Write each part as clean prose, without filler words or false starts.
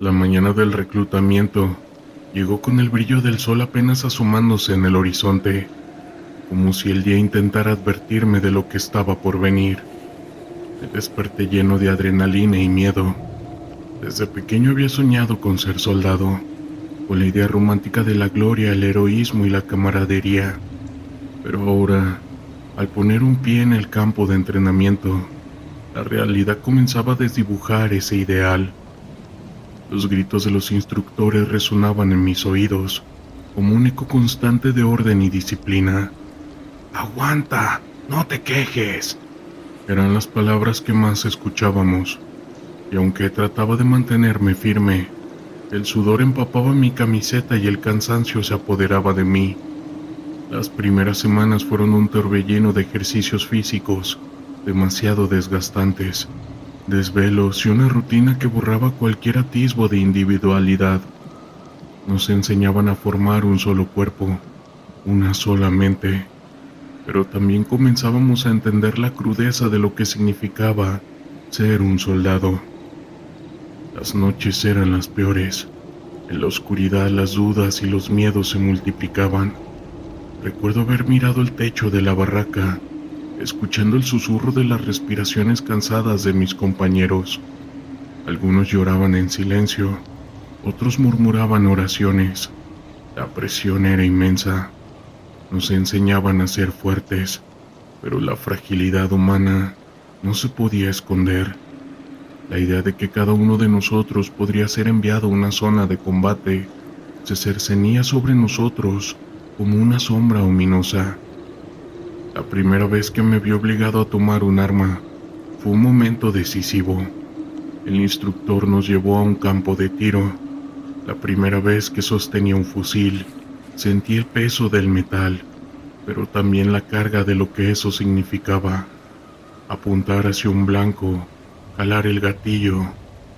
La mañana del reclutamiento llegó con el brillo del sol apenas asomándose en el horizonte, como si el día intentara advertirme de lo que estaba por venir. Me desperté lleno de adrenalina y miedo. Desde pequeño había soñado con ser soldado, con la idea romántica de la gloria, el heroísmo y la camaradería. Pero ahora, al poner un pie en el campo de entrenamiento, la realidad comenzaba a desdibujar ese ideal. Los gritos de los instructores resonaban en mis oídos, como un eco constante de orden y disciplina. «¡Aguanta! ¡No te quejes!» eran las palabras que más escuchábamos, y aunque trataba de mantenerme firme, el sudor empapaba mi camiseta y el cansancio se apoderaba de mí. Las primeras semanas fueron un torbellino de ejercicios físicos, demasiado desgastantes, desvelos y una rutina que borraba cualquier atisbo de individualidad. Nos enseñaban a formar un solo cuerpo, una sola mente, pero también comenzábamos a entender la crudeza de lo que significaba ser un soldado. Las noches eran las peores. En la oscuridad las dudas y los miedos se multiplicaban. Recuerdo haber mirado el techo de la barraca, escuchando el susurro de las respiraciones cansadas de mis compañeros. Algunos lloraban en silencio, otros murmuraban oraciones. La presión era inmensa. Nos enseñaban a ser fuertes, pero la fragilidad humana no se podía esconder. La idea de que cada uno de nosotros podría ser enviado a una zona de combate se cernía sobre nosotros como una sombra ominosa. La primera vez que me vi obligado a tomar un arma fue un momento decisivo. El instructor nos llevó a un campo de tiro. La primera vez que sostenía un fusil, sentí el peso del metal, pero también la carga de lo que eso significaba. Apuntar hacia un blanco, jalar el gatillo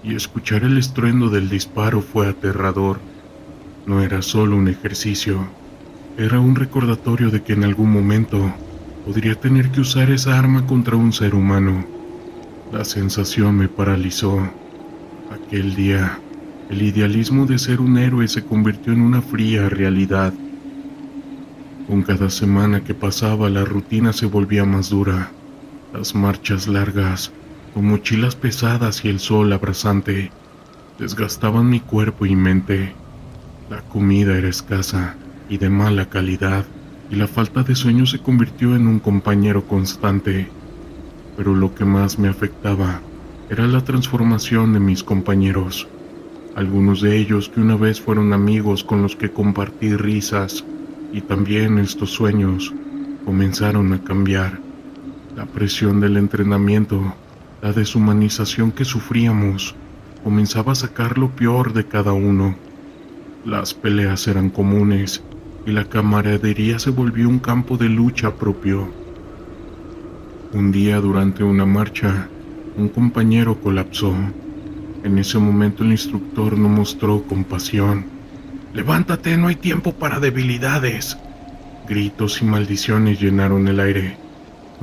y escuchar el estruendo del disparo fue aterrador. No era solo un ejercicio, era un recordatorio de que en algún momento podría tener que usar esa arma contra un ser humano. La sensación me paralizó. Aquel día, el idealismo de ser un héroe se convirtió en una fría realidad. Con cada semana que pasaba, la rutina se volvía más dura. Las marchas largas, con mochilas pesadas y el sol abrasante, desgastaban mi cuerpo y mente. La comida era escasa y de mala calidad, y la falta de sueño se convirtió en un compañero constante. Pero lo que más me afectaba era la transformación de mis compañeros. Algunos de ellos que una vez fueron amigos con los que compartí risas, y también estos sueños, comenzaron a cambiar. La presión del entrenamiento, la deshumanización que sufríamos, comenzaba a sacar lo peor de cada uno. Las peleas eran comunes y la camaradería se volvió un campo de lucha propio. Un día durante una marcha, un compañero colapsó. En ese momento el instructor no mostró compasión. «¡Levántate, no hay tiempo para debilidades!» Gritos y maldiciones llenaron el aire.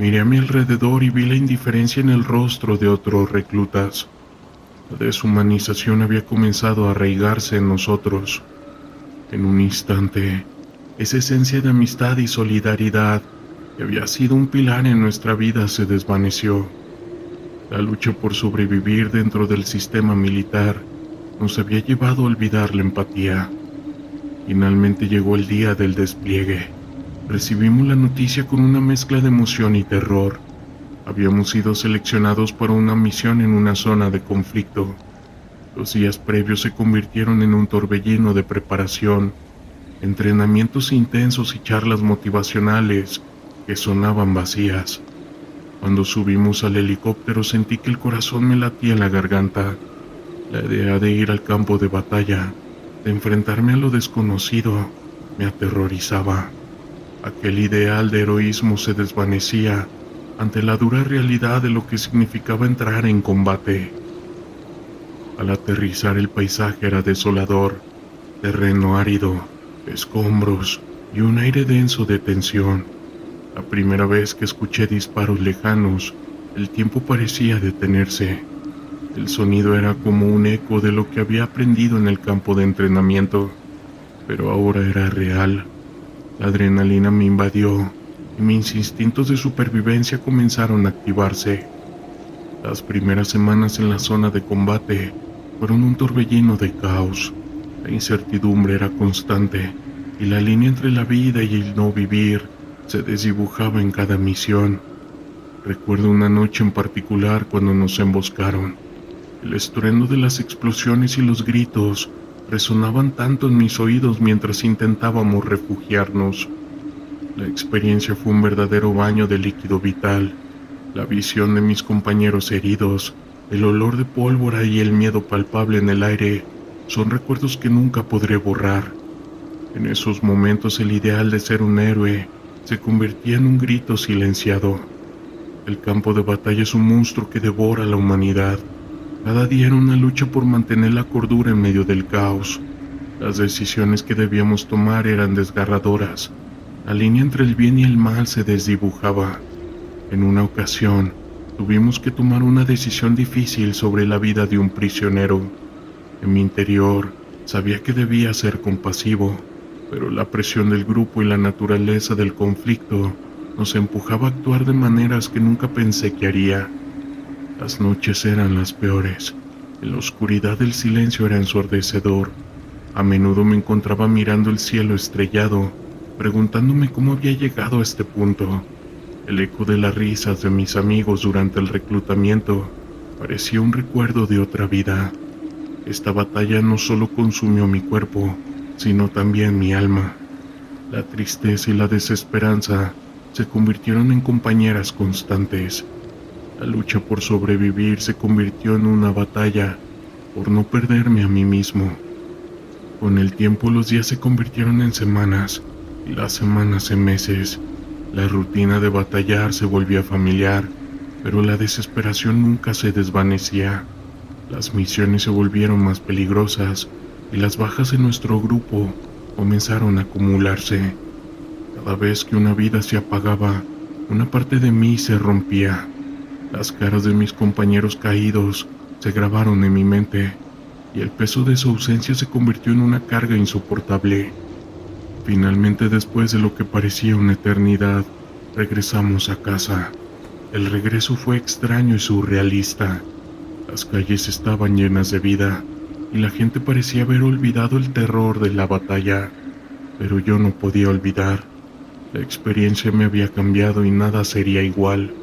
Miré a mi alrededor y vi la indiferencia en el rostro de otros reclutas. La deshumanización había comenzado a arraigarse en nosotros. En un instante, esa esencia de amistad y solidaridad que había sido un pilar en nuestra vida se desvaneció. La lucha por sobrevivir dentro del sistema militar nos había llevado a olvidar la empatía. Finalmente llegó el día del despliegue. Recibimos la noticia con una mezcla de emoción y terror. Habíamos sido seleccionados para una misión en una zona de conflicto. Los días previos se convirtieron en un torbellino de preparación, entrenamientos intensos y charlas motivacionales que sonaban vacías. Cuando subimos al helicóptero sentí que el corazón me latía en la garganta. La idea de ir al campo de batalla, de enfrentarme a lo desconocido, me aterrorizaba. Aquel ideal de heroísmo se desvanecía ante la dura realidad de lo que significaba entrar en combate. Al aterrizar el paisaje era desolador, terreno árido, escombros y un aire denso de tensión. La primera vez que escuché disparos lejanos, el tiempo parecía detenerse. El sonido era como un eco de lo que había aprendido en el campo de entrenamiento, pero ahora era real. La adrenalina me invadió y mis instintos de supervivencia comenzaron a activarse. Las primeras semanas en la zona de combate fueron un torbellino de caos. La incertidumbre era constante y la línea entre la vida y el no vivir se desdibujaba en cada misión. Recuerdo una noche en particular cuando nos emboscaron. El estruendo de las explosiones y los gritos resonaban tanto en mis oídos mientras intentábamos refugiarnos. La experiencia fue un verdadero baño de líquido vital. La visión de mis compañeros heridos, el olor de pólvora y el miedo palpable en el aire son recuerdos que nunca podré borrar. En esos momentos el ideal de ser un héroe se convertía en un grito silenciado. El campo de batalla es un monstruo que devora a la humanidad. Cada día era una lucha por mantener la cordura en medio del caos. Las decisiones que debíamos tomar eran desgarradoras. La línea entre el bien y el mal se desdibujaba. En una ocasión, tuvimos que tomar una decisión difícil sobre la vida de un prisionero. En mi interior, sabía que debía ser compasivo, pero la presión del grupo y la naturaleza del conflicto nos empujaba a actuar de maneras que nunca pensé que haría. Las noches eran las peores. En la oscuridad el silencio era ensordecedor. A menudo me encontraba mirando el cielo estrellado, preguntándome cómo había llegado a este punto. El eco de las risas de mis amigos durante el reclutamiento parecía un recuerdo de otra vida. Esta batalla no solo consumió mi cuerpo, sino también mi alma. La tristeza y la desesperanza se convirtieron en compañeras constantes. La lucha por sobrevivir se convirtió en una batalla por no perderme a mí mismo. Con el tiempo los días se convirtieron en semanas y las semanas en meses. La rutina de batallar se volvía familiar, pero la desesperación nunca se desvanecía. Las misiones se volvieron más peligrosas y las bajas en nuestro grupo comenzaron a acumularse. Cada vez que una vida se apagaba, una parte de mí se rompía. Las caras de mis compañeros caídos se grabaron en mi mente, y el peso de su ausencia se convirtió en una carga insoportable. Finalmente, después de lo que parecía una eternidad, regresamos a casa. El regreso fue extraño y surrealista. Las calles estaban llenas de vida, y la gente parecía haber olvidado el terror de la batalla, pero yo no podía olvidar. La experiencia me había cambiado y nada sería igual.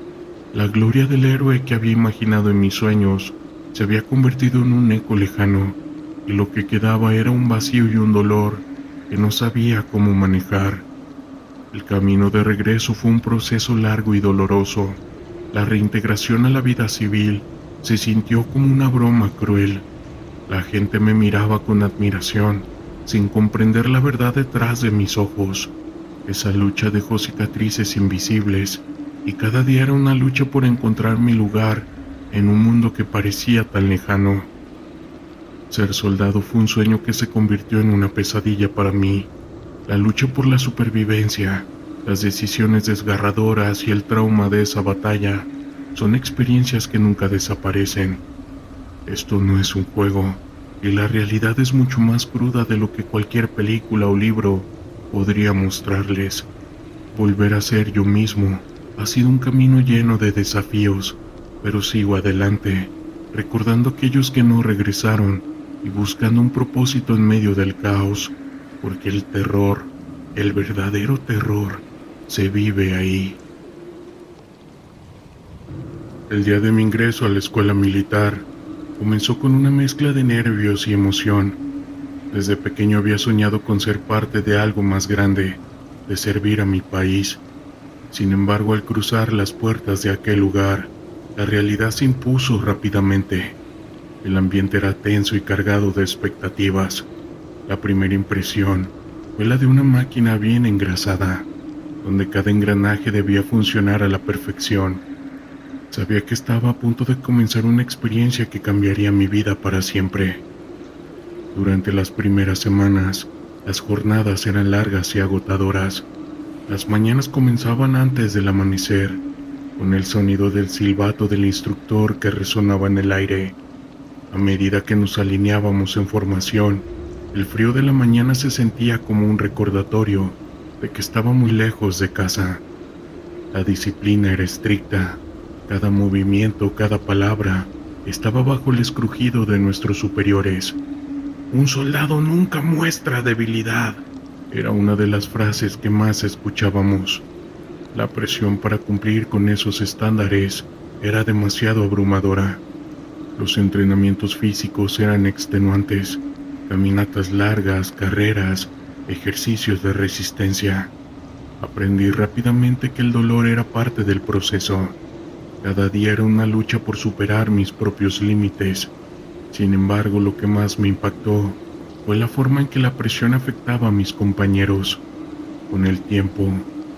La gloria del héroe que había imaginado en mis sueños se había convertido en un eco lejano, y lo que quedaba era un vacío y un dolor que no sabía cómo manejar. El camino de regreso fue un proceso largo y doloroso. La reintegración a la vida civil se sintió como una broma cruel. La gente me miraba con admiración, sin comprender la verdad detrás de mis ojos. Esa lucha dejó cicatrices invisibles, y cada día era una lucha por encontrar mi lugar en un mundo que parecía tan lejano. Ser soldado fue un sueño que se convirtió en una pesadilla para mí. La lucha por la supervivencia, las decisiones desgarradoras y el trauma de esa batalla son experiencias que nunca desaparecen. Esto no es un juego, y la realidad es mucho más cruda de lo que cualquier película o libro podría mostrarles. Volver a ser yo mismo ha sido un camino lleno de desafíos, pero sigo adelante, recordando aquellos que no regresaron y buscando un propósito en medio del caos, porque el terror, el verdadero terror, se vive ahí. El día de mi ingreso a la escuela militar comenzó con una mezcla de nervios y emoción. Desde pequeño había soñado con ser parte de algo más grande, de servir a mi país. Sin embargo, al cruzar las puertas de aquel lugar, la realidad se impuso rápidamente. El ambiente era tenso y cargado de expectativas. La primera impresión fue la de una máquina bien engrasada, donde cada engranaje debía funcionar a la perfección. Sabía que estaba a punto de comenzar una experiencia que cambiaría mi vida para siempre. Durante las primeras semanas, las jornadas eran largas y agotadoras. Las mañanas comenzaban antes del amanecer, con el sonido del silbato del instructor que resonaba en el aire. A medida que nos alineábamos en formación, el frío de la mañana se sentía como un recordatorio de que estaba muy lejos de casa. La disciplina era estricta. Cada movimiento, cada palabra, estaba bajo el escrujido de nuestros superiores. Un soldado nunca muestra debilidad. Era una de las frases que más escuchábamos. La presión para cumplir con esos estándares era demasiado abrumadora. Los entrenamientos físicos eran extenuantes, caminatas largas, carreras, ejercicios de resistencia. Aprendí rápidamente que el dolor era parte del proceso. Cada día era una lucha por superar mis propios límites. Sin embargo, lo que más me impactó fue la forma en que la presión afectaba a mis compañeros. Con el tiempo,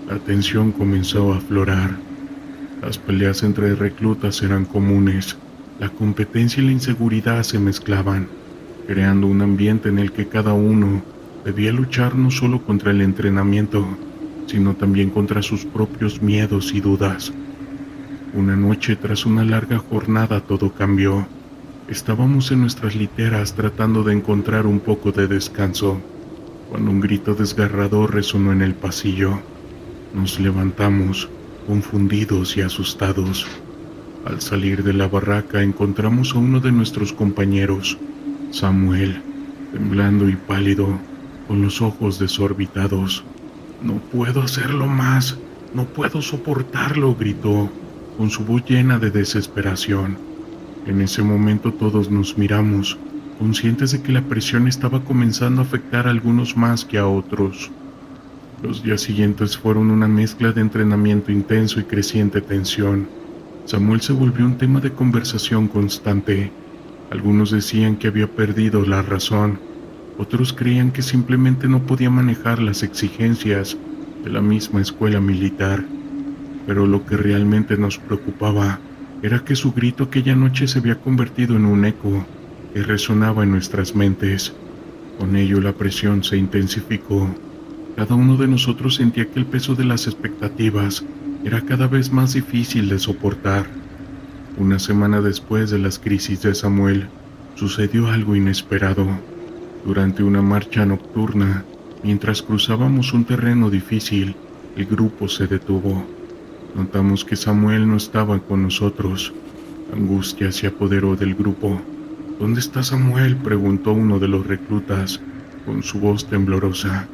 la tensión comenzó a aflorar. Las peleas entre reclutas eran comunes. La competencia y la inseguridad se mezclaban, creando un ambiente en el que cada uno debía luchar no solo contra el entrenamiento, sino también contra sus propios miedos y dudas. Una noche, tras una larga jornada, todo cambió. Estábamos en nuestras literas tratando de encontrar un poco de descanso, cuando un grito desgarrador resonó en el pasillo. Nos levantamos, confundidos y asustados. Al salir de la barraca encontramos a uno de nuestros compañeros, Samuel, temblando y pálido, con los ojos desorbitados. «No puedo hacerlo más, no puedo soportarlo», gritó, con su voz llena de desesperación. En ese momento todos nos miramos, conscientes de que la presión estaba comenzando a afectar a algunos más que a otros. Los días siguientes fueron una mezcla de entrenamiento intenso y creciente tensión. Samuel se volvió un tema de conversación constante. Algunos decían que había perdido la razón, otros creían que simplemente no podía manejar las exigencias de la misma escuela militar. Pero lo que realmente nos preocupaba era que su grito aquella noche se había convertido en un eco que resonaba en nuestras mentes. Con ello la presión se intensificó. Cada uno de nosotros sentía que el peso de las expectativas era cada vez más difícil de soportar. Una semana después de las crisis de Samuel, sucedió algo inesperado. Durante una marcha nocturna, mientras cruzábamos un terreno difícil, el grupo se detuvo. Notamos que Samuel no estaba con nosotros. Angustia se apoderó del grupo. «¿Dónde está Samuel?», preguntó uno de los reclutas, con su voz temblorosa.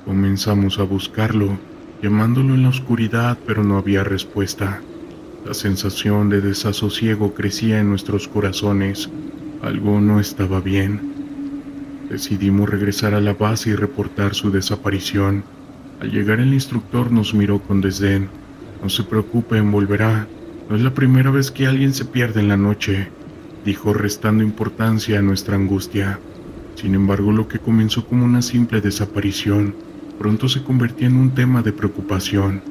Comenzamos a buscarlo, llamándolo en la oscuridad, pero no había respuesta. La sensación de desasosiego crecía en nuestros corazones. Algo no estaba bien. Decidimos regresar a la base y reportar su desaparición. Al llegar el instructor nos miró con desdén. «No se preocupen, volverá. No es la primera vez que alguien se pierde en la noche», dijo, restando importancia a nuestra angustia. Sin embargo, lo que comenzó como una simple desaparición pronto se convertía en un tema de preocupación.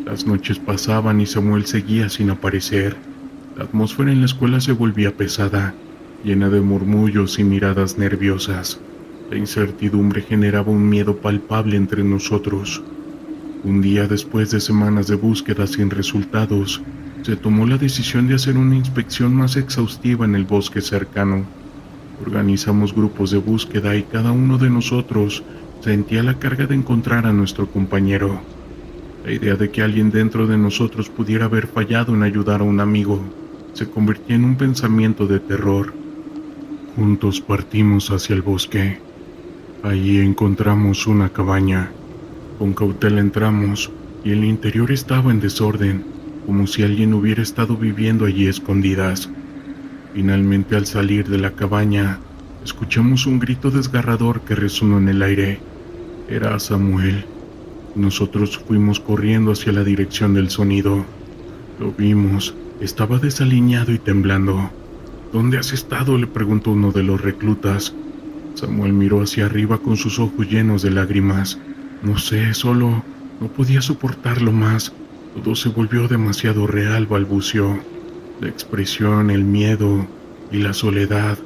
Las noches pasaban y Samuel seguía sin aparecer. La atmósfera en la escuela se volvía pesada, llena de murmullos y miradas nerviosas. La incertidumbre generaba un miedo palpable entre nosotros. Un día, después de semanas de búsqueda sin resultados, se tomó la decisión de hacer una inspección más exhaustiva en el bosque cercano. Organizamos grupos de búsqueda y cada uno de nosotros sentía la carga de encontrar a nuestro compañero. La idea de que alguien dentro de nosotros pudiera haber fallado en ayudar a un amigo se convertía en un pensamiento de terror. Juntos partimos hacia el bosque. Allí encontramos una cabaña. Con cautela entramos y el interior estaba en desorden, como si alguien hubiera estado viviendo allí a escondidas. Finalmente, al salir de la cabaña, escuchamos un grito desgarrador que resonó en el aire. Era Samuel. Nosotros fuimos corriendo hacia la dirección del sonido. Lo vimos, estaba desaliñado y temblando. «¿Dónde has estado?», le preguntó uno de los reclutas. Samuel miró hacia arriba con sus ojos llenos de lágrimas. «No sé, solo no podía soportarlo más. Todo se volvió demasiado real», balbuceó. La expresión, el miedo y la soledad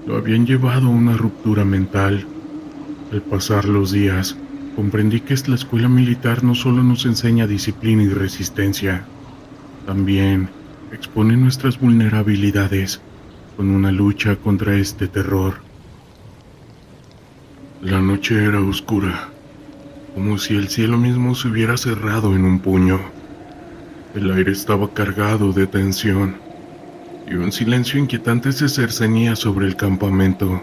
lo habían llevado a una ruptura mental. Al pasar los días, comprendí que la escuela militar no solo nos enseña disciplina y resistencia, también expone nuestras vulnerabilidades. con una lucha contra este terror. La noche era oscura, como si el cielo mismo se hubiera cerrado en un puño. El aire estaba cargado de tensión, y un silencio inquietante se cernía sobre el campamento.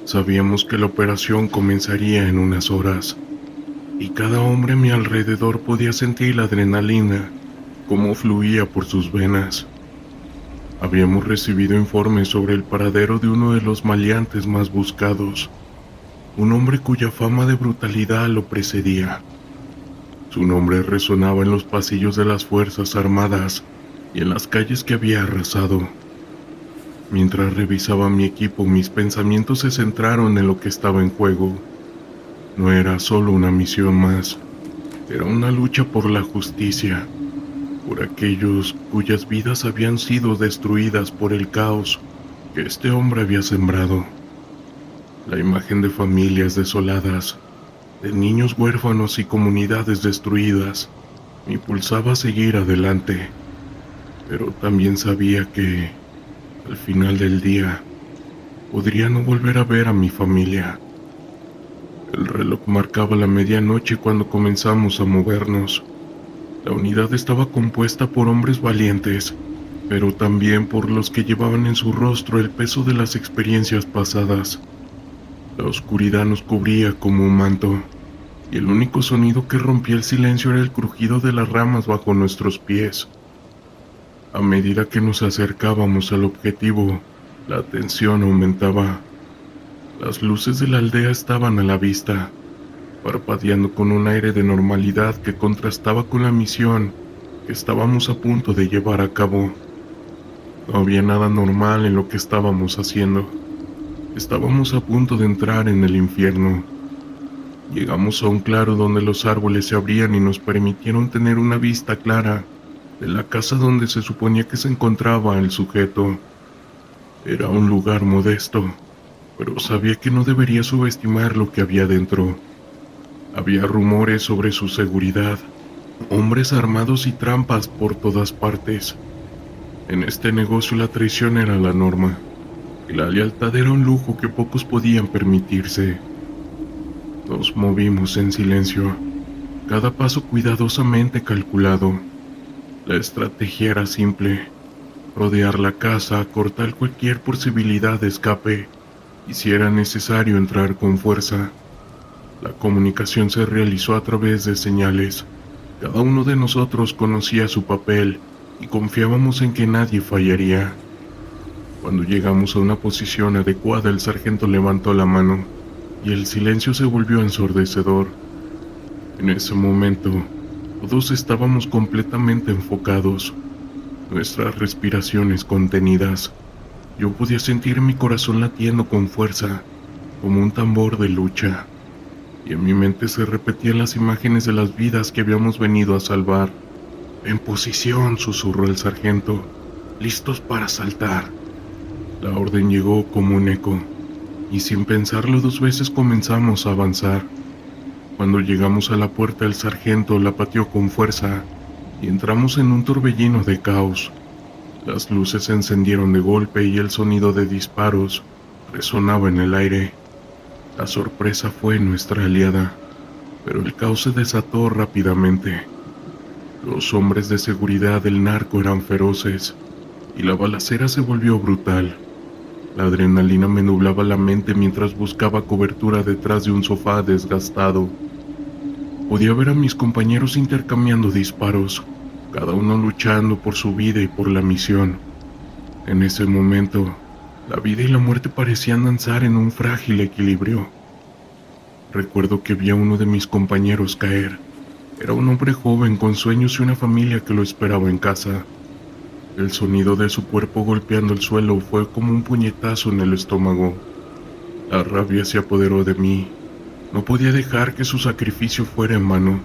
Sabíamos que la operación comenzaría en unas horas, y cada hombre a mi alrededor podía sentir la adrenalina como fluía por sus venas. Habíamos recibido informes sobre el paradero de uno de los maleantes más buscados, un hombre cuya fama de brutalidad lo precedía. Su nombre resonaba en los pasillos de las Fuerzas Armadas y en las calles que había arrasado. Mientras revisaba mi equipo, mis pensamientos se centraron en lo que estaba en juego. No era solo una misión más, era una lucha por la justicia, por aquellos cuyas vidas habían sido destruidas por el caos que este hombre había sembrado. La imagen de familias desoladas, de niños huérfanos y comunidades destruidas, me impulsaba a seguir adelante, pero también sabía que, al final del día, podría no volver a ver a mi familia. El reloj marcaba la medianoche cuando comenzamos a movernos. La unidad estaba compuesta por hombres valientes, pero también por los que llevaban en su rostro el peso de las experiencias pasadas. La oscuridad nos cubría como un manto, y el único sonido que rompía el silencio era el crujido de las ramas bajo nuestros pies. A medida que nos acercábamos al objetivo, la tensión aumentaba. Las luces de la aldea estaban a la vista, parpadeando con un aire de normalidad que contrastaba con la misión que estábamos a punto de llevar a cabo. No había nada normal en lo que estábamos haciendo. Estábamos a punto de entrar en el infierno. Llegamos a un claro donde los árboles se abrían y nos permitieron tener una vista clara de la casa donde se suponía que se encontraba el sujeto. Era un lugar modesto, pero sabía que no debería subestimar lo que había dentro. Había rumores sobre su seguridad, hombres armados y trampas por todas partes. En este negocio la traición era la norma, y la lealtad era un lujo que pocos podían permitirse. Nos movimos en silencio, cada paso cuidadosamente calculado. La estrategia era simple: rodear la casa, cortar cualquier posibilidad de escape, y si era necesario entrar con fuerza. La comunicación se realizó a través de señales. Cada uno de nosotros conocía su papel y confiábamos en que nadie fallaría. Cuando llegamos a una posición adecuada, el sargento levantó la mano y el silencio se volvió ensordecedor. En ese momento, todos estábamos completamente enfocados, nuestras respiraciones contenidas. Yo podía sentir mi corazón latiendo con fuerza, como un tambor de lucha, y en mi mente se repetían las imágenes de las vidas que habíamos venido a salvar. «En posición», susurró el sargento, «listos para saltar». La orden llegó como un eco, y sin pensarlo dos veces comenzamos a avanzar. Cuando llegamos a la puerta, el sargento la pateó con fuerza, y entramos en un torbellino de caos. Las luces se encendieron de golpe y el sonido de disparos resonaba en el aire. La sorpresa fue nuestra aliada, pero el caos se desató rápidamente. Los hombres de seguridad del narco eran feroces, y la balacera se volvió brutal. La adrenalina me nublaba la mente mientras buscaba cobertura detrás de un sofá desgastado. Podía ver a mis compañeros intercambiando disparos, cada uno luchando por su vida y por la misión. En ese momento, la vida y la muerte parecían danzar en un frágil equilibrio. Recuerdo que vi a uno de mis compañeros caer. Era un hombre joven con sueños y una familia que lo esperaba en casa. El sonido de su cuerpo golpeando el suelo fue como un puñetazo en el estómago. La rabia se apoderó de mí. No podía dejar que su sacrificio fuera en vano.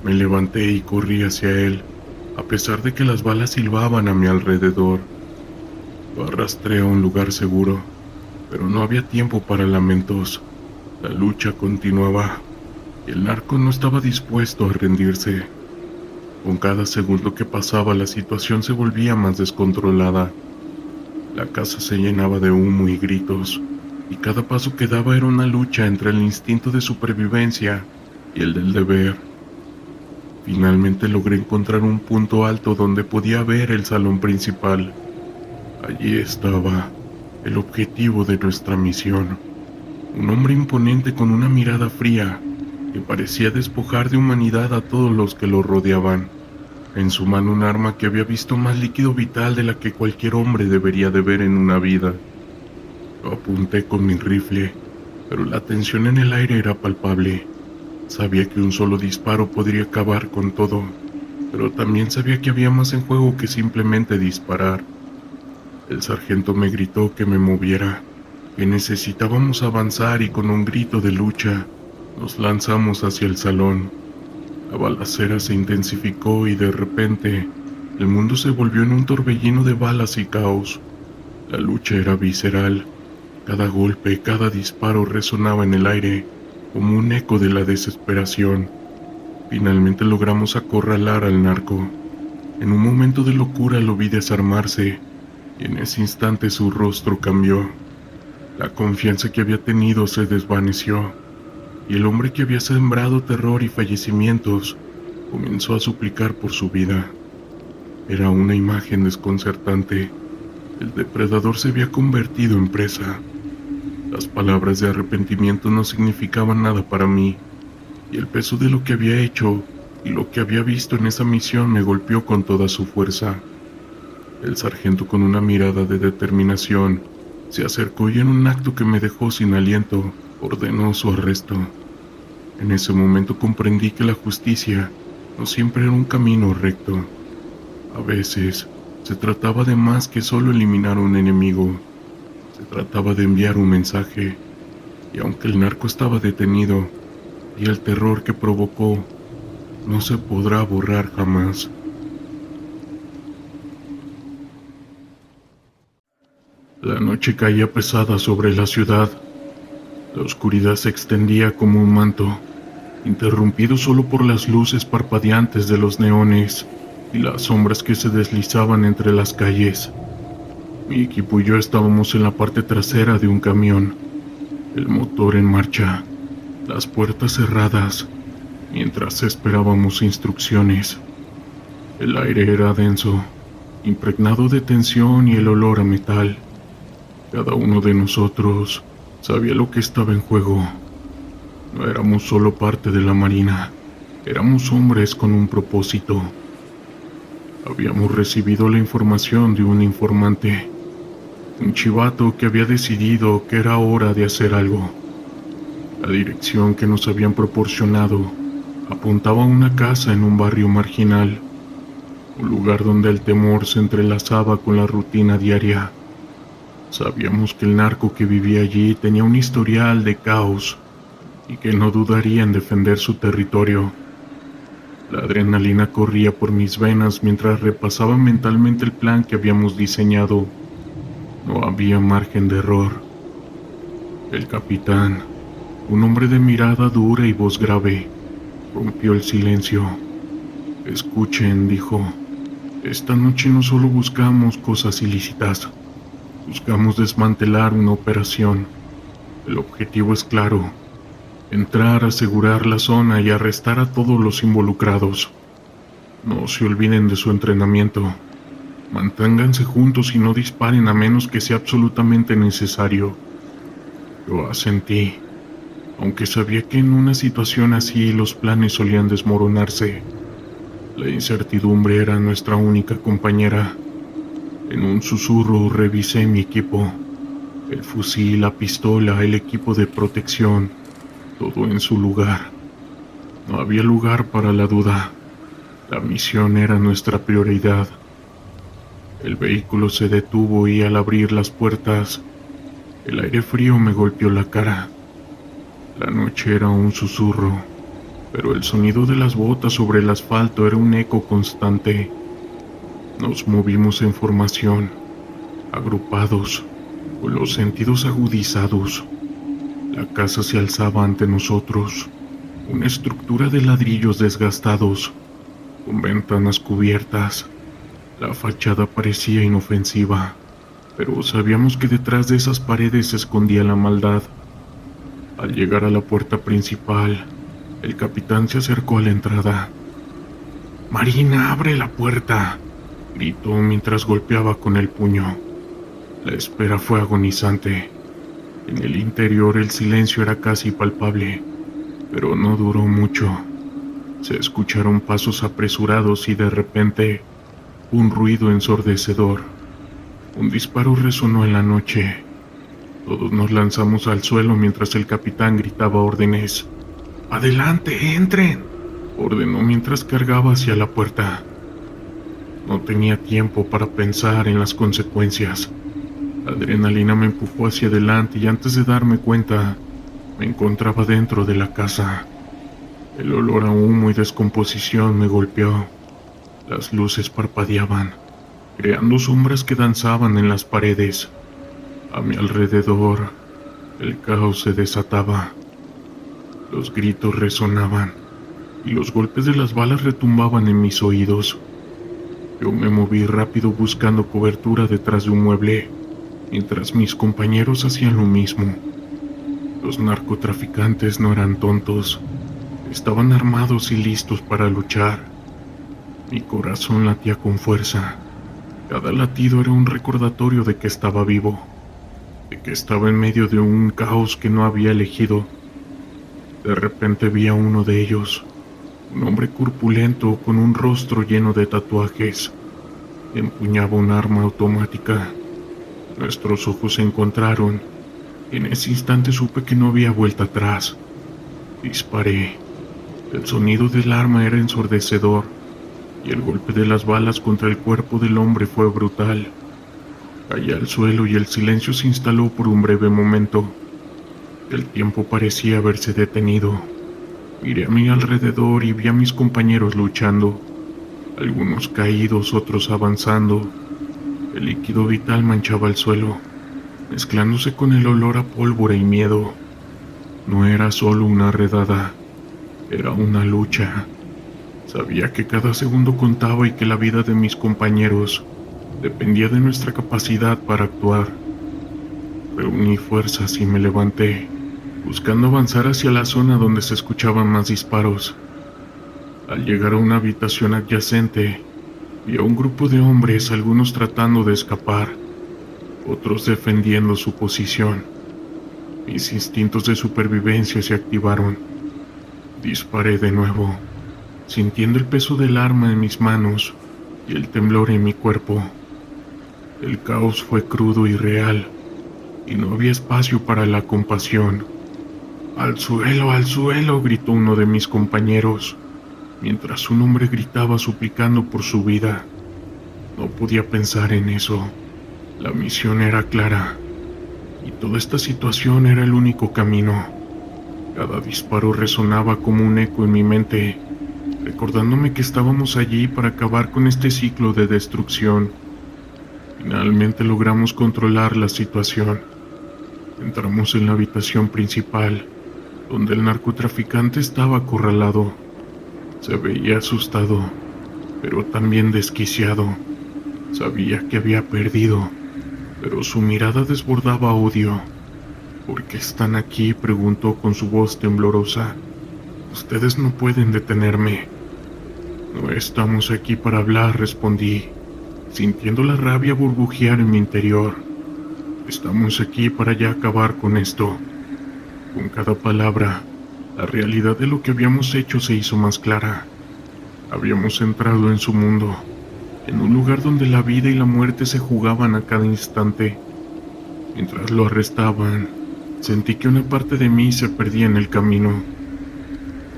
Me levanté y corrí hacia él, a pesar de que las balas silbaban a mi alrededor. Lo arrastré a un lugar seguro, pero no había tiempo para lamentos. La lucha continuaba, y el narco no estaba dispuesto a rendirse. Con cada segundo que pasaba, la situación se volvía más descontrolada. La casa se llenaba de humo y gritos, y cada paso que daba era una lucha entre el instinto de supervivencia y el del deber. Finalmente logré encontrar un punto alto donde podía ver el salón principal. Allí estaba el objetivo de nuestra misión. Un hombre imponente con una mirada fría que parecía despojar de humanidad a todos los que lo rodeaban. En su mano un arma que había visto más líquido vital de la que cualquier hombre debería de ver en una vida. Lo apunté con mi rifle, pero la tensión en el aire era palpable. Sabía que un solo disparo podría acabar con todo, pero también sabía que había más en juego que simplemente disparar. El sargento me gritó que me moviera, que necesitábamos avanzar, y con un grito de lucha nos lanzamos hacia el salón. La balacera se intensificó y de repente el mundo se volvió en un torbellino de balas y caos. La lucha era visceral. Cada golpe, cada disparo resonaba en el aire como un eco de la desesperación. Finalmente logramos acorralar al narco. En un momento de locura lo vi desarmarse, y en ese instante su rostro cambió. La confianza que había tenido se desvaneció, y el hombre que había sembrado terror y fallecimientos comenzó a suplicar por su vida. Era una imagen desconcertante. El depredador se había convertido en presa. Las palabras de arrepentimiento no significaban nada para mí, y el peso de lo que había hecho y lo que había visto en esa misión me golpeó con toda su fuerza. El sargento, con una mirada de determinación, se acercó y en un acto que me dejó sin aliento, ordenó su arresto. En ese momento comprendí que la justicia no siempre era un camino recto. A veces se trataba de más que solo eliminar a un enemigo. Se trataba de enviar un mensaje, y aunque el narco estaba detenido, y el terror que provocó no se podrá borrar jamás. La noche caía pesada sobre la ciudad. La oscuridad se extendía como un manto, interrumpido solo por las luces parpadeantes de los neones y las sombras que se deslizaban entre las calles. Mi equipo y yo estábamos en la parte trasera de un camión, el motor en marcha, las puertas cerradas, mientras esperábamos instrucciones. El aire era denso, impregnado de tensión y el olor a metal. Cada uno de nosotros sabía lo que estaba en juego. No éramos solo parte de la marina, éramos hombres con un propósito. Habíamos recibido la información de un informante, un chivato que había decidido que era hora de hacer algo. La dirección que nos habían proporcionado apuntaba a una casa en un barrio marginal, un lugar donde el temor se entrelazaba con la rutina diaria. Sabíamos que el narco que vivía allí tenía un historial de caos y que no dudaría en defender su territorio. La adrenalina corría por mis venas mientras repasaba mentalmente el plan que habíamos diseñado. No había margen de error. El capitán, un hombre de mirada dura y voz grave, rompió el silencio. «Escuchen», dijo, «esta noche no solo buscamos cosas ilícitas, buscamos desmantelar una operación. El objetivo es claro: entrar, asegurar la zona y arrestar a todos los involucrados. No se olviden de su entrenamiento. Manténganse juntos y no disparen a menos que sea absolutamente necesario». Yo asentí, aunque sabía que en una situación así los planes solían desmoronarse. La incertidumbre era nuestra única compañera. En un susurro revisé mi equipo: el fusil, la pistola, el equipo de protección, todo en su lugar. No había lugar para la duda. La misión era nuestra prioridad. El vehículo se detuvo y al abrir las puertas, el aire frío me golpeó la cara. La noche era un susurro, pero el sonido de las botas sobre el asfalto era un eco constante. Nos movimos en formación, agrupados, con los sentidos agudizados. La casa se alzaba ante nosotros, una estructura de ladrillos desgastados, con ventanas cubiertas. La fachada parecía inofensiva, pero sabíamos que detrás de esas paredes se escondía la maldad. Al llegar a la puerta principal, el capitán se acercó a la entrada. «Marina, abre la puerta», gritó mientras golpeaba con el puño. La espera fue agonizante. En el interior el silencio era casi palpable, pero no duró mucho. Se escucharon pasos apresurados y de repente, un ruido ensordecedor. Un disparo resonó en la noche. Todos nos lanzamos al suelo mientras el capitán gritaba órdenes. «¡Adelante, entren!», ordenó mientras cargaba hacia la puerta. No tenía tiempo para pensar en las consecuencias. La adrenalina me empujó hacia adelante y antes de darme cuenta, me encontraba dentro de la casa. El olor a humo y descomposición me golpeó. Las luces parpadeaban, creando sombras que danzaban en las paredes. A mi alrededor, el caos se desataba. Los gritos resonaban y los golpes de las balas retumbaban en mis oídos. Yo me moví rápido buscando cobertura detrás de un mueble, mientras mis compañeros hacían lo mismo. Los narcotraficantes no eran tontos, estaban armados y listos para luchar. Mi corazón latía con fuerza. Cada latido era un recordatorio de que estaba vivo, de que estaba en medio de un caos que no había elegido. De repente vi a uno de ellos, un hombre corpulento con un rostro lleno de tatuajes. Empuñaba un arma automática. Nuestros ojos se encontraron. En ese instante supe que no había vuelta atrás. Disparé. El sonido del arma era ensordecedor, y el golpe de las balas contra el cuerpo del hombre fue brutal. Caí al suelo y el silencio se instaló por un breve momento. El tiempo parecía haberse detenido. Miré a mi alrededor y vi a mis compañeros luchando, algunos caídos, otros avanzando. El líquido vital manchaba el suelo, mezclándose con el olor a pólvora y miedo. No era solo una redada, era una lucha. Sabía que cada segundo contaba y que la vida de mis compañeros dependía de nuestra capacidad para actuar. Reuní fuerzas y me levanté, buscando avanzar hacia la zona donde se escuchaban más disparos. Al llegar a una habitación adyacente, vi a un grupo de hombres, algunos tratando de escapar, otros defendiendo su posición. Mis instintos de supervivencia se activaron. Disparé de nuevo, sintiendo el peso del arma en mis manos y el temblor en mi cuerpo. El caos fue crudo y real, y no había espacio para la compasión. Al suelo!», gritó uno de mis compañeros, mientras un hombre gritaba suplicando por su vida. No podía pensar en eso. La misión era clara, y toda esta situación era el único camino. Cada disparo resonaba como un eco en mi mente, recordándome que estábamos allí para acabar con este ciclo de destrucción. Finalmente logramos controlar la situación. Entramos en la habitación principal, donde el narcotraficante estaba acorralado. Se veía asustado, pero también desquiciado. Sabía que había perdido, pero su mirada desbordaba odio. «¿Por qué están aquí?», preguntó con su voz temblorosa. «Ustedes no pueden detenerme». «No estamos aquí para hablar», respondí, sintiendo la rabia burbujear en mi interior. «Estamos aquí para ya acabar con esto». Con cada palabra, la realidad de lo que habíamos hecho se hizo más clara. Habíamos entrado en su mundo, en un lugar donde la vida y la muerte se jugaban a cada instante. Mientras lo arrestaban, sentí que una parte de mí se perdía en el camino.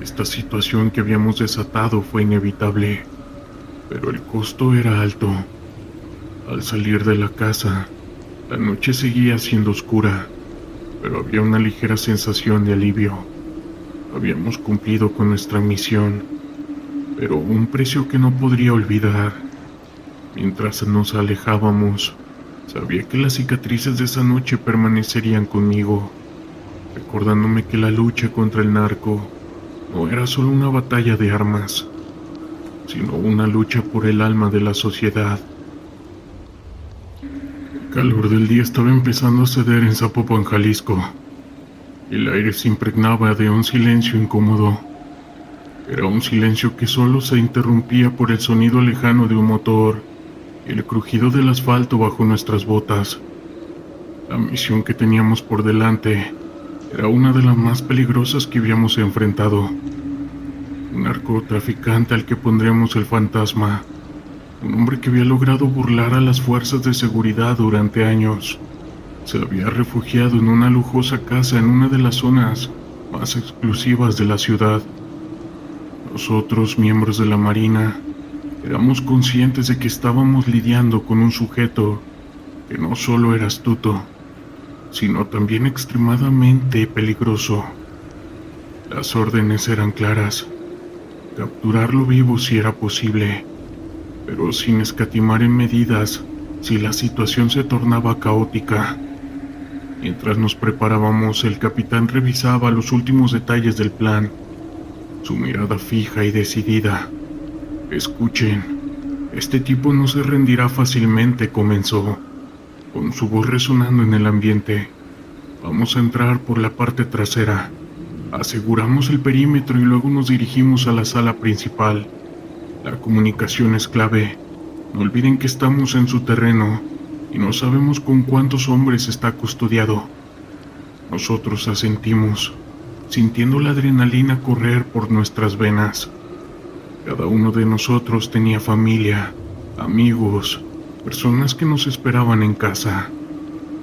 Esta situación que habíamos desatado fue inevitable, pero el costo era alto. Al salir de la casa, la noche seguía siendo oscura, pero había una ligera sensación de alivio. Habíamos cumplido con nuestra misión, pero a un precio que no podría olvidar. Mientras nos alejábamos, sabía que las cicatrices de esa noche permanecerían conmigo, recordándome que la lucha contra el narco no era solo una batalla de armas, sino una lucha por el alma de la sociedad. calor del día estaba empezando a ceder en Zapopan, Jalisco. El aire se impregnaba de un silencio incómodo. Era un silencio que solo se interrumpía por el sonido lejano de un motor y el crujido del asfalto bajo nuestras botas. La misión que teníamos por delante era una de las más peligrosas que habíamos enfrentado. Un narcotraficante al que pondríamos el fantasma. Un hombre que había logrado burlar a las fuerzas de seguridad durante años. Se había refugiado en una lujosa casa en una de las zonas más exclusivas de la ciudad. Nosotros, miembros de la Marina, éramos conscientes de que estábamos lidiando con un sujeto que no solo era astuto, sino también extremadamente peligroso. Las órdenes eran claras: capturarlo vivo si era posible, pero sin escatimar en medidas si la situación se tornaba caótica. Mientras nos preparábamos, el capitán revisaba los últimos detalles del plan, su mirada fija y decidida. «Escuchen, este tipo no se rendirá fácilmente», comenzó, con su voz resonando en el ambiente. «Vamos a entrar por la parte trasera. Aseguramos el perímetro y luego nos dirigimos a la sala principal. La comunicación es clave. No olviden que estamos en su terreno y no sabemos con cuántos hombres está custodiado». Nosotros asentimos, sintiendo la adrenalina correr por nuestras venas. Cada uno de nosotros tenía familia, amigos, personas que nos esperaban en casa.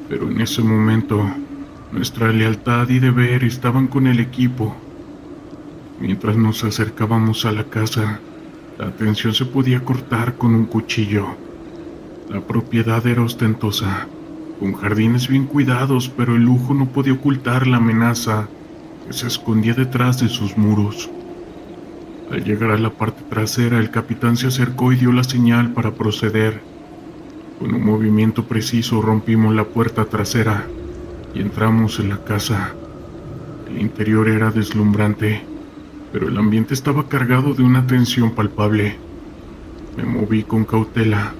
Pero en ese momento, nuestra lealtad y deber estaban con el equipo. Mientras nos acercábamos a la casa, la tensión se podía cortar con un cuchillo. La propiedad era ostentosa, con jardines bien cuidados, pero el lujo no podía ocultar la amenaza que se escondía detrás de sus muros. Al llegar a la parte trasera, el capitán se acercó y dio la señal para proceder. Con un movimiento preciso rompimos la puerta trasera y entramos en la casa. El interior era deslumbrante, pero el ambiente estaba cargado de una tensión palpable. Me moví con cautela,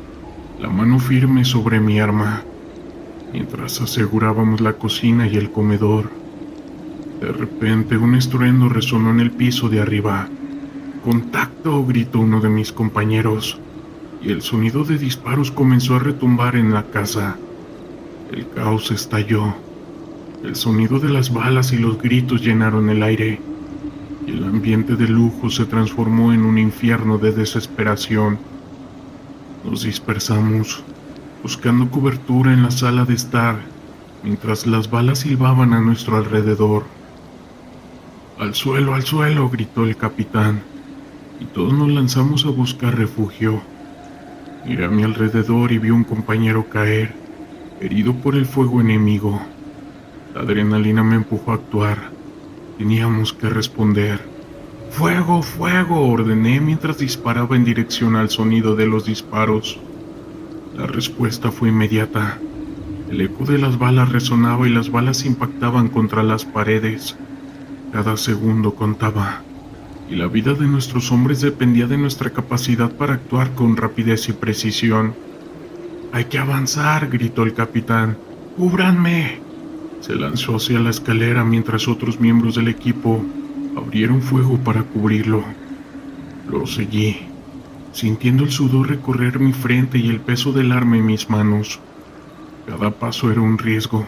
la mano firme sobre mi arma, mientras asegurábamos la cocina y el comedor. De repente, un estruendo resonó en el piso de arriba. «¡Contacto!», gritó uno de mis compañeros, y el sonido de disparos comenzó a retumbar en la casa. El caos estalló. El sonido de las balas y los gritos llenaron el aire, y el ambiente de lujo se transformó en un infierno de desesperación. Nos dispersamos, buscando cobertura en la sala de estar, mientras las balas silbaban a nuestro alrededor. «¡Al suelo!», gritó el capitán, y todos nos lanzamos a buscar refugio. Miré a mi alrededor y vi a un compañero caer, herido por el fuego enemigo. La adrenalina me empujó a actuar. Teníamos que responder. «¡Fuego, fuego!», ordené mientras disparaba en dirección al sonido de los disparos. La respuesta fue inmediata. El eco de las balas resonaba y las balas impactaban contra las paredes. Cada segundo contaba, y la vida de nuestros hombres dependía de nuestra capacidad para actuar con rapidez y precisión. «¡Hay que avanzar!», gritó el capitán. «¡Cúbranme!». Se lanzó hacia la escalera mientras otros miembros del equipo abrieron fuego para cubrirlo. Lo seguí, sintiendo el sudor recorrer mi frente y el peso del arma en mis manos. Cada paso era un riesgo,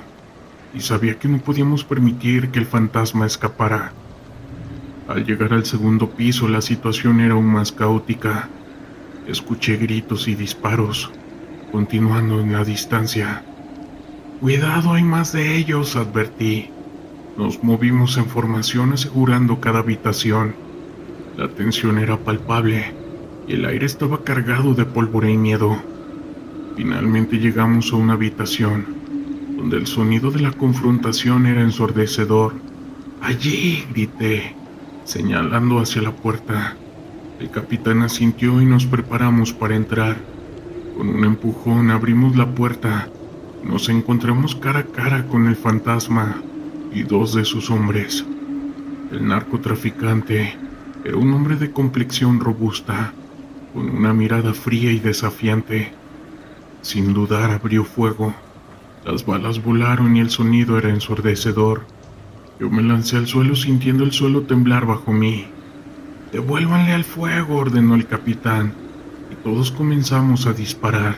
y sabía que no podíamos permitir que el fantasma escapara. Al llegar al segundo piso, la situación era aún más caótica. Escuché gritos y disparos, continuando en la distancia. «¡Cuidado, hay más de ellos!», advertí. Nos movimos en formación asegurando cada habitación. La tensión era palpable y el aire estaba cargado de pólvora y miedo. Finalmente llegamos a una habitación, donde el sonido de la confrontación era ensordecedor. «¡Allí!», grité, señalando hacia la puerta. El capitán asintió y nos preparamos para entrar. Con un empujón abrimos la puerta. Nos encontramos cara a cara con el fantasma y dos de sus hombres. El narcotraficante era un hombre de complexión robusta, con una mirada fría y desafiante. Sin dudar abrió fuego, Las balas volaron y el sonido era ensordecedor. Yo me lancé al suelo sintiendo el suelo temblar bajo mí. «Devuélvanle al fuego», ordenó el capitán, y todos comenzamos a disparar.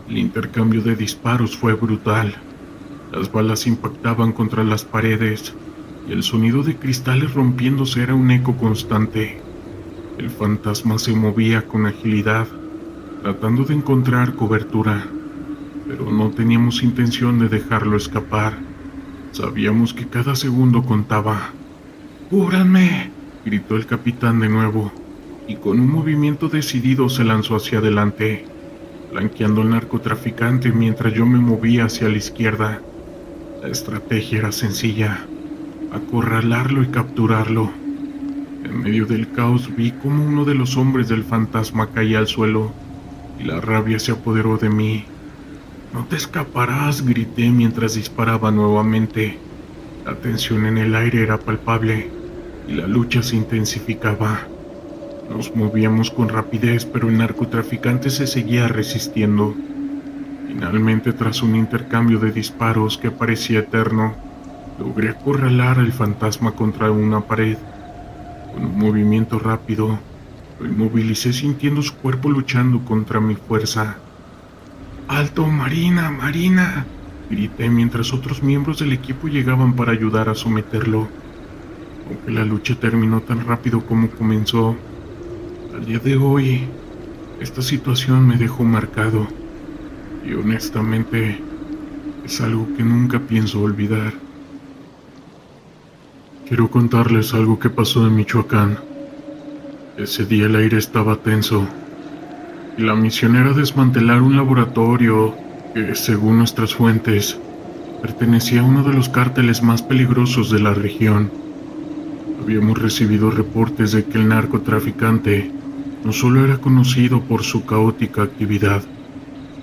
El intercambio de disparos fue brutal. Las balas impactaban contra las paredes, y el sonido de cristales rompiéndose era un eco constante. El fantasma se movía con agilidad, tratando de encontrar cobertura, pero no teníamos intención de dejarlo escapar. Sabíamos que cada segundo contaba. «¡Cúbranme!», gritó el capitán de nuevo, y con un movimiento decidido se lanzó hacia adelante, flanqueando al narcotraficante mientras yo me movía hacia la izquierda. La estrategia era sencilla: acorralarlo y capturarlo. En medio del caos vi cómo uno de los hombres del fantasma caía al suelo, y la rabia se apoderó de mí. «¡No te escaparás!», grité mientras disparaba nuevamente. La tensión en el aire era palpable, y la lucha se intensificaba. Nos movíamos con rapidez, pero el narcotraficante se seguía resistiendo. Finalmente, tras un intercambio de disparos que parecía eterno, logré acorralar al fantasma contra una pared. Con un movimiento rápido, lo inmovilicé sintiendo su cuerpo luchando contra mi fuerza. «¡Alto, Marina! ¡Marina!», grité mientras otros miembros del equipo llegaban para ayudar a someterlo. Aunque la lucha terminó tan rápido como comenzó, al día de hoy, esta situación me dejó marcado, y honestamente, es algo que nunca pienso olvidar. Quiero contarles algo que pasó en Michoacán. Ese día el aire estaba tenso, y la misión era desmantelar un laboratorio que, según nuestras fuentes, pertenecía a uno de los cárteles más peligrosos de la región. Habíamos recibido reportes de que el narcotraficante no solo era conocido por su caótica actividad,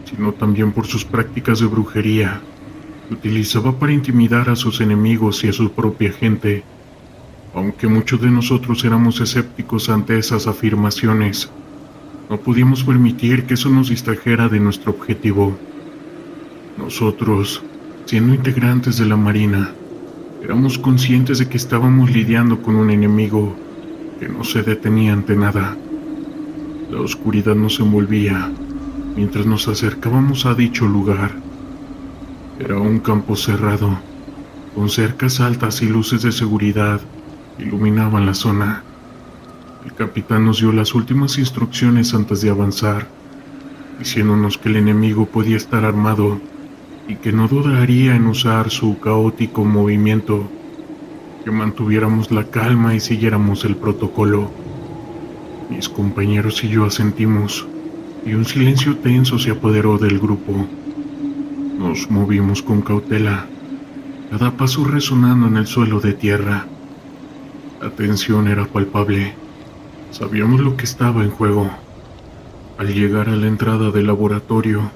sino también por sus prácticas de brujería, que utilizaba para intimidar a sus enemigos y a su propia gente. Aunque muchos de nosotros éramos escépticos ante esas afirmaciones, no podíamos permitir que eso nos distrajera de nuestro objetivo. Nosotros, siendo integrantes de la Marina, éramos conscientes de que estábamos lidiando con un enemigo que no se detenía ante nada. La oscuridad nos envolvía mientras nos acercábamos a dicho lugar. Era un campo cerrado, con cercas altas y luces de seguridad que iluminaban la zona. El capitán nos dio las últimas instrucciones antes de avanzar, diciéndonos que el enemigo podía estar armado y que no dudaría en usar su caótico movimiento, que mantuviéramos la calma y siguiéramos el protocolo. Mis compañeros y yo asentimos, y un silencio tenso se apoderó del grupo. Nos movimos con cautela, cada paso resonando en el suelo de tierra. La tensión era palpable. Sabíamos lo que estaba en juego. Al llegar a la entrada del laboratorio,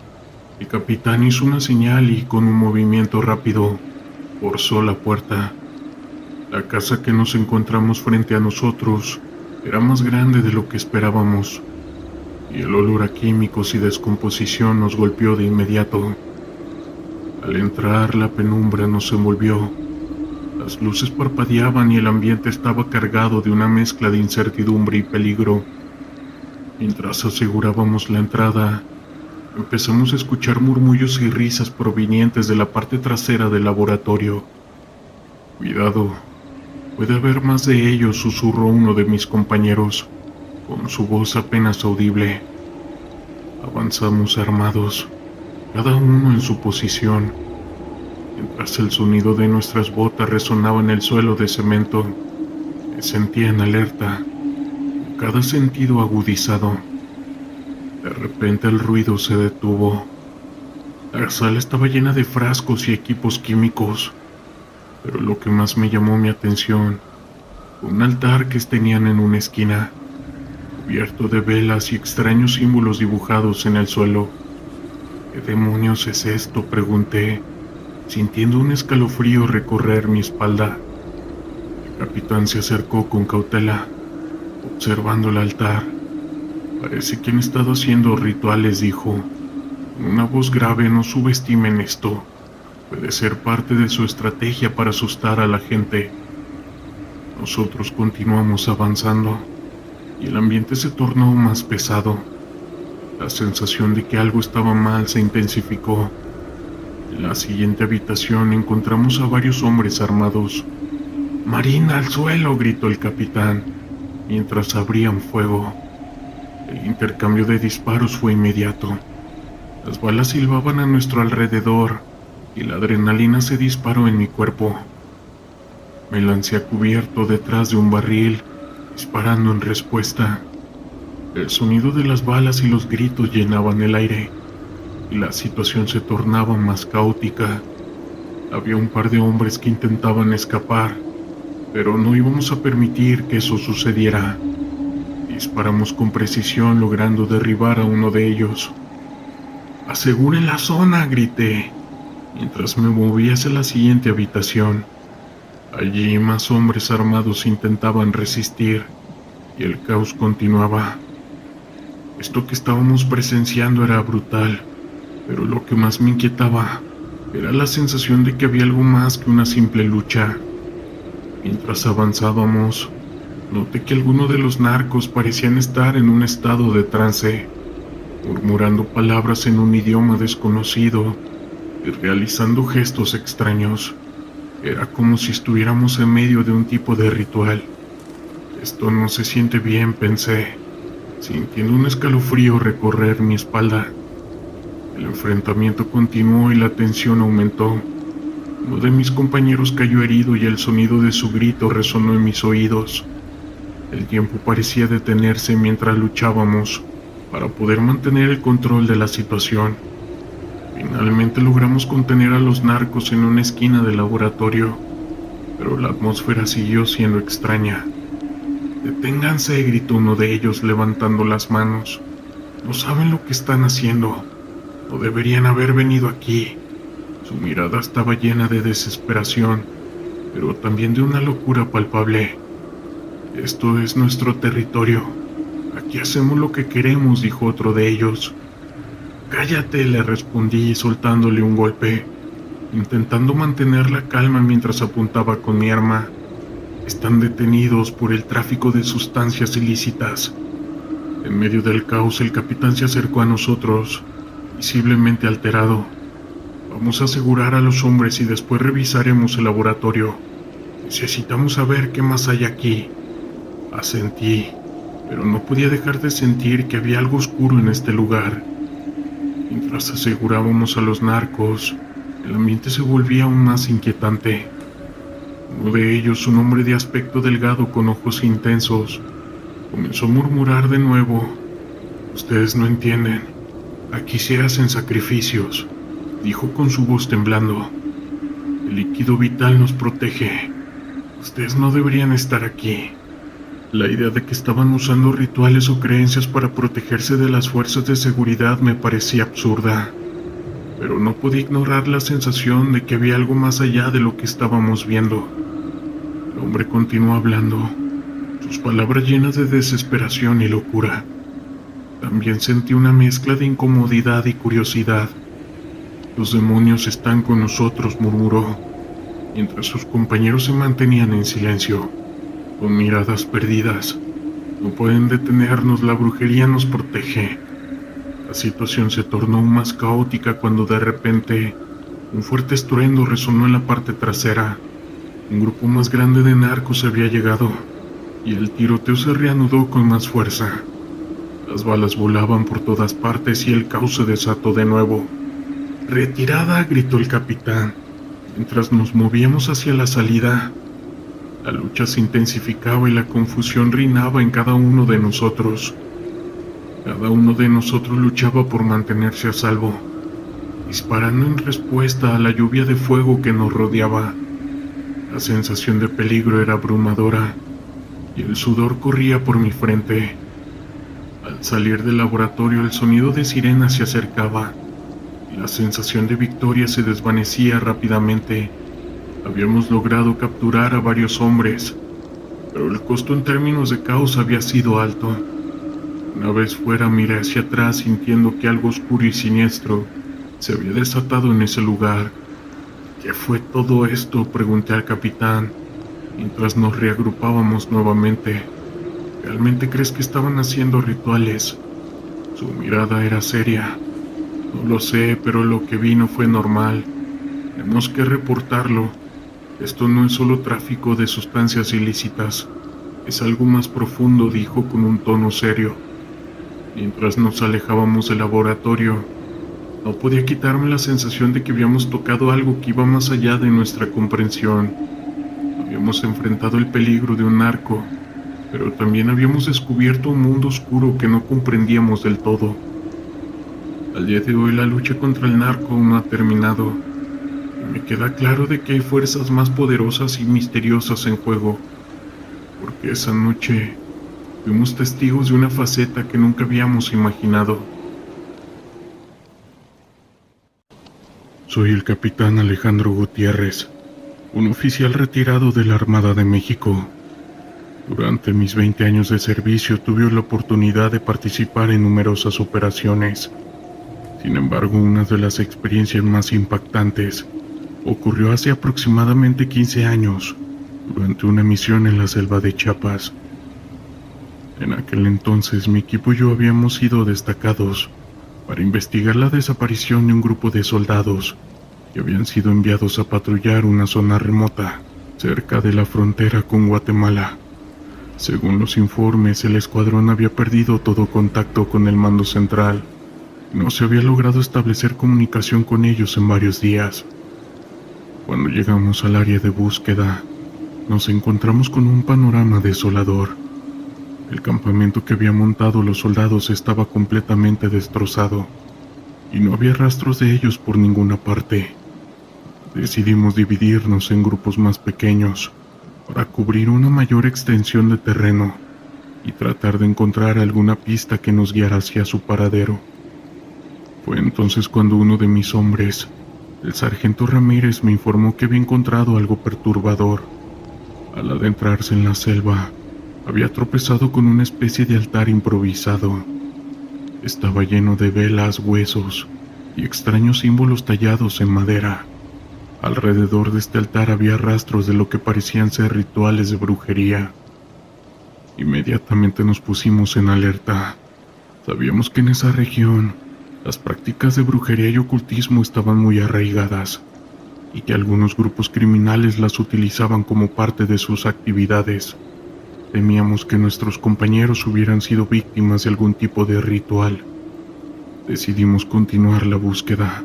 el capitán hizo una señal y, con un movimiento rápido, forzó la puerta. La casa que nos encontramos frente a nosotros era más grande de lo que esperábamos, y el olor a químicos y descomposición nos golpeó de inmediato. Al entrar, la penumbra nos envolvió. Las luces parpadeaban y el ambiente estaba cargado de una mezcla de incertidumbre y peligro. Mientras asegurábamos la entrada, empezamos a escuchar murmullos y risas provenientes de la parte trasera del laboratorio. «Cuidado, puede haber más de ellos», susurró uno de mis compañeros, con su voz apenas audible. Avanzamos armados, cada uno en su posición, mientras el sonido de nuestras botas resonaba en el suelo de cemento. Me sentía en alerta, con cada sentido agudizado. De repente el ruido se detuvo. La sala estaba llena de frascos y equipos químicos, pero lo que más me llamó mi atención fue un altar que tenían en una esquina, cubierto de velas y extraños símbolos dibujados en el suelo. «¿Qué demonios es esto?», pregunté, sintiendo un escalofrío recorrer mi espalda. El capitán se acercó con cautela, observando el altar. «Parece que han estado haciendo rituales», dijo. con una voz grave: no subestimen esto. Puede ser parte de su estrategia para asustar a la gente. Nosotros continuamos avanzando y el ambiente se tornó más pesado. La sensación de que algo estaba mal se intensificó. En la siguiente habitación encontramos a varios hombres armados. «¡Marina, al suelo!», gritó el capitán, mientras abrían fuego. El intercambio de disparos fue inmediato. Las balas silbaban a nuestro alrededor y la adrenalina se disparó en mi cuerpo. Me lancé a cubierto detrás de un barril, disparando en respuesta. El sonido de las balas y los gritos llenaban el aire, y la situación se tornaba más caótica. Había un par de hombres que intentaban escapar, pero no íbamos a permitir que eso sucediera. Disparamos con precisión, logrando derribar a uno de ellos. «¡Aseguren la zona!», grité, mientras me movía hacia la siguiente habitación. Allí más hombres armados intentaban resistir, y el caos continuaba. Esto que estábamos presenciando era brutal, pero lo que más me inquietaba era la sensación de que había algo más que una simple lucha. Mientras avanzábamos, noté que algunos de los narcos parecían estar en un estado de trance, murmurando palabras en un idioma desconocido y realizando gestos extraños. Era como si estuviéramos en medio de un tipo de ritual. Esto no se siente bien, pensé, sintiendo un escalofrío recorrer mi espalda. El enfrentamiento continuó y la tensión aumentó. Uno de mis compañeros cayó herido y el sonido de su grito resonó en mis oídos. El tiempo parecía detenerse mientras luchábamos para poder mantener el control de la situación. Finalmente logramos contener a los narcos en una esquina del laboratorio, pero la atmósfera siguió siendo extraña. «¡Deténganse!», gritó uno de ellos levantando las manos. «No saben lo que están haciendo. No deberían haber venido aquí». Su mirada estaba llena de desesperación, pero también de una locura palpable. «Esto es nuestro territorio. Aquí hacemos lo que queremos», dijo otro de ellos. «Cállate», le respondí soltándole un golpe, intentando mantener la calma mientras apuntaba con mi arma. «Están detenidos por el tráfico de sustancias ilícitas». En medio del caos, el capitán se acercó a nosotros, visiblemente alterado. «Vamos a asegurar a los hombres y después revisaremos el laboratorio. Necesitamos saber qué más hay aquí». Asentí, pero no podía dejar de sentir que había algo oscuro en este lugar. Mientras asegurábamos a los narcos, el ambiente se volvía aún más inquietante. Uno de ellos, un hombre de aspecto delgado con ojos intensos, comenzó a murmurar de nuevo. «Ustedes no entienden. Aquí se hacen sacrificios», dijo con su voz temblando. «El líquido vital nos protege. Ustedes no deberían estar aquí». La idea de que estaban usando rituales o creencias para protegerse de las fuerzas de seguridad me parecía absurda, pero no podía ignorar la sensación de que había algo más allá de lo que estábamos viendo. El hombre continuó hablando, sus palabras llenas de desesperación y locura. También sentí una mezcla de incomodidad y curiosidad. «Los demonios están con nosotros», murmuró, mientras sus compañeros se mantenían en silencio, con miradas perdidas. «No pueden detenernos, la brujería nos protege». La situación se tornó aún más caótica cuando de repente un fuerte estruendo resonó en la parte trasera. Un grupo más grande de narcos había llegado, y el tiroteo se reanudó con más fuerza. Las balas volaban por todas partes y el caos se desató de nuevo. «¡Retirada!», gritó el capitán, mientras nos movíamos hacia la salida. La lucha se intensificaba y la confusión reinaba en cada uno de nosotros. Cada uno de nosotros luchaba por mantenerse a salvo, disparando en respuesta a la lluvia de fuego que nos rodeaba. La sensación de peligro era abrumadora, y el sudor corría por mi frente. Al salir del laboratorio, el sonido de sirenas se acercaba, y la sensación de victoria se desvanecía rápidamente. Habíamos logrado capturar a varios hombres, pero el costo en términos de caos había sido alto. Una vez fuera miré hacia atrás sintiendo que algo oscuro y siniestro se había desatado en ese lugar. ¿Qué fue todo esto?, pregunté al capitán, mientras nos reagrupábamos nuevamente. ¿Realmente crees que estaban haciendo rituales? Su mirada era seria. No lo sé, pero lo que vi no fue normal. Tenemos que reportarlo. Esto no es solo tráfico de sustancias ilícitas. Es algo más profundo, dijo con un tono serio. Mientras nos alejábamos del laboratorio, no podía quitarme la sensación de que habíamos tocado algo que iba más allá de nuestra comprensión. Habíamos enfrentado el peligro de un narco, pero también habíamos descubierto un mundo oscuro que no comprendíamos del todo. Al día de hoy la lucha contra el narco aún no ha terminado, y me queda claro de que hay fuerzas más poderosas y misteriosas en juego, porque esa noche fuimos testigos de una faceta que nunca habíamos imaginado. Soy el capitán Alejandro Gutiérrez, un oficial retirado de la Armada de México. Durante mis 20 años de servicio tuve la oportunidad de participar en numerosas operaciones. Sin embargo, una de las experiencias más impactantes ocurrió hace aproximadamente 15 años, durante una misión en la selva de Chiapas. En aquel entonces, mi equipo y yo habíamos sido destacados para investigar la desaparición de un grupo de soldados que habían sido enviados a patrullar una zona remota, cerca de la frontera con Guatemala. Según los informes, el escuadrón había perdido todo contacto con el mando central. No se había logrado establecer comunicación con ellos en varios días. Cuando llegamos al área de búsqueda, nos encontramos con un panorama desolador. El campamento que habían montado los soldados estaba completamente destrozado, y no había rastros de ellos por ninguna parte. Decidimos dividirnos en grupos más pequeños para cubrir una mayor extensión de terreno y tratar de encontrar alguna pista que nos guiara hacia su paradero. Fue entonces cuando uno de mis hombres, el sargento Ramírez, me informó que había encontrado algo perturbador. Al adentrarse en la selva, había tropezado con una especie de altar improvisado. Estaba lleno de velas, huesos y extraños símbolos tallados en madera. Alrededor de este altar había rastros de lo que parecían ser rituales de brujería. Inmediatamente nos pusimos en alerta. Sabíamos que en esa región las prácticas de brujería y ocultismo estaban muy arraigadas, y que algunos grupos criminales las utilizaban como parte de sus actividades. Temíamos que nuestros compañeros hubieran sido víctimas de algún tipo de ritual. Decidimos continuar la búsqueda,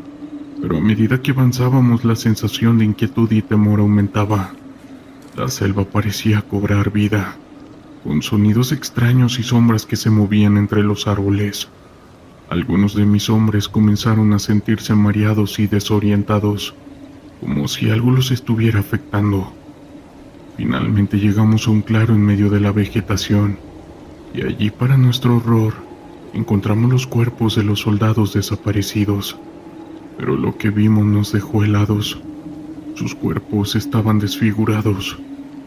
pero a medida que avanzábamos la sensación de inquietud y temor aumentaba. La selva parecía cobrar vida, con sonidos extraños y sombras que se movían entre los árboles. Algunos de mis hombres comenzaron a sentirse mareados y desorientados, como si algo los estuviera afectando. Finalmente llegamos a un claro en medio de la vegetación, y allí, para nuestro horror, encontramos los cuerpos de los soldados desaparecidos. Pero lo que vimos nos dejó helados. Sus cuerpos estaban desfigurados,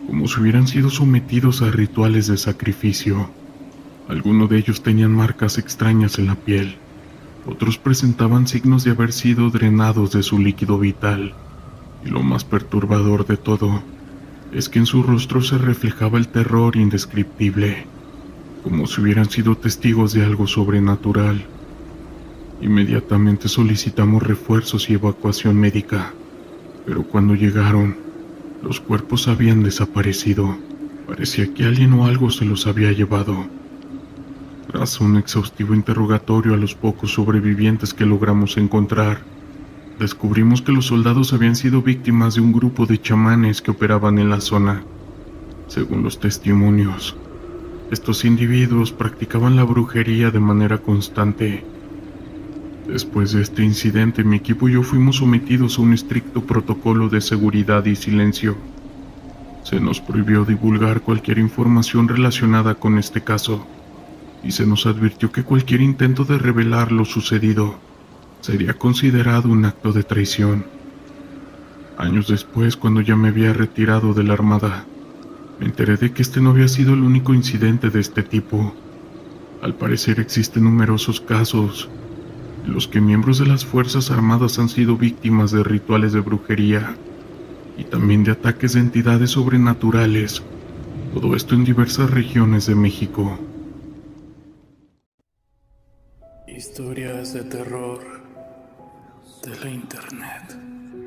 como si hubieran sido sometidos a rituales de sacrificio. Algunos de ellos tenían marcas extrañas en la piel. Otros presentaban signos de haber sido drenados de su líquido vital. Y lo más perturbador de todo es que en su rostro se reflejaba el terror indescriptible, como si hubieran sido testigos de algo sobrenatural. Inmediatamente solicitamos refuerzos y evacuación médica, pero cuando llegaron, los cuerpos habían desaparecido. Parecía que alguien o algo se los había llevado. Tras un exhaustivo interrogatorio a los pocos sobrevivientes que logramos encontrar, descubrimos que los soldados habían sido víctimas de un grupo de chamanes que operaban en la zona. Según los testimonios, estos individuos practicaban la brujería de manera constante. Después de este incidente, mi equipo y yo fuimos sometidos a un estricto protocolo de seguridad y silencio. Se nos prohibió divulgar cualquier información relacionada con este caso, y se nos advirtió que cualquier intento de revelar lo sucedido sería considerado un acto de traición. Años después, cuando ya me había retirado de la Armada, me enteré de que este no había sido el único incidente de este tipo. Al parecer existen numerosos casos en los que miembros de las Fuerzas Armadas han sido víctimas de rituales de brujería y también de ataques de entidades sobrenaturales, todo esto en diversas regiones de México. Historias de terror de la internet.